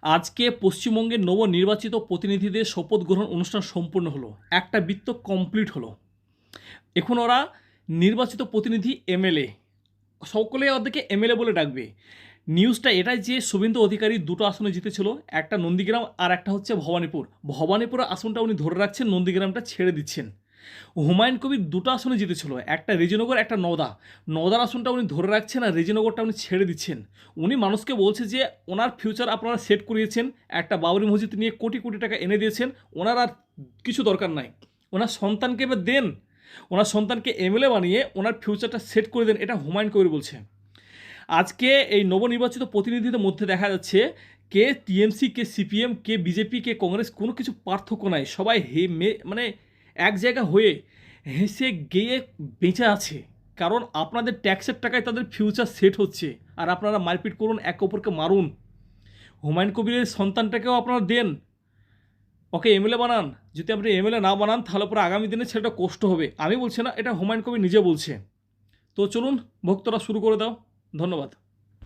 আজকে পশ্চিমবঙ্গের নবনির্বাচিত প্রতিনিধিদের শপথ গ্রহণ অনুষ্ঠান সম্পূর্ণ হলো, একটা বৃত্ত কমপ্লিট হলো। এখন ওরা নির্বাচিত প্রতিনিধি এমএলএ, সকলে ওদেরকে এমএলএ বলে ডাকবে। নিউজটা এটাই যে শুভেন্দু অধিকারী দুটো আসনে জিতেছিল, একটা নন্দীগ্রাম আর একটা হচ্ছে ভবানীপুর। ভবানীপুরের আসনটা উনি ধরে রাখছেন, নন্দীগ্রামটা ছেড়ে দিচ্ছেন। হুমায়ুন কবির দুটো আসনে জিতেছিল, একটা রেজিনগর একটা নওদা। নওদার আসনটা উনি ধরে রাখছেন আর রেজিনগরটা উনি ছেড়ে দিচ্ছেন। উনি মানুষকে বলছে যে ওনার ফিউচার আপনারা সেট করিয়েছেন, একটা বাবরি মসজিদ নিয়ে কোটি কোটি টাকা এনে দিয়েছেন, ওনার আর কিছু দরকার নাই। ওনার সন্তানকে এবার দেন, ওনার সন্তানকে এমএলএ বানিয়ে ওনার ফিউচারটা সেট করে দেন, এটা হুমায়ুন কবির বলছে। আজকে এই নবনির্বাচিত প্রতিনিধিদের মধ্যে দেখা যাচ্ছে কে টিএমসি, কে সিপিএম, কে বিজেপি, কে কংগ্রেস, কোনো কিছু পার্থক্য নাই। সবাই মানে এক জায়গা হয়ে হেসে গেয়ে বেঁচে আছে, কারণ আপনাদের ট্যাক্সের টাকায় তাদের ফিউচার সেট হচ্ছে। আর আপনারা মারপিট করুন, একে অপরকে মারুন। হুমায়ুন কবিরের সন্তানটাকেও আপনারা দেন, ওকে এমএলএ বানান। যদি আপনি এমএলএ না বানান তাহলে পরে আগামী দিনে ছেলেটা কষ্ট হবে। আমি বলছি না, এটা হুমায়ুন কবির নিজে বলছে। তো চলুন ভক্তরা শুরু করে দাও। ধন্যবাদ।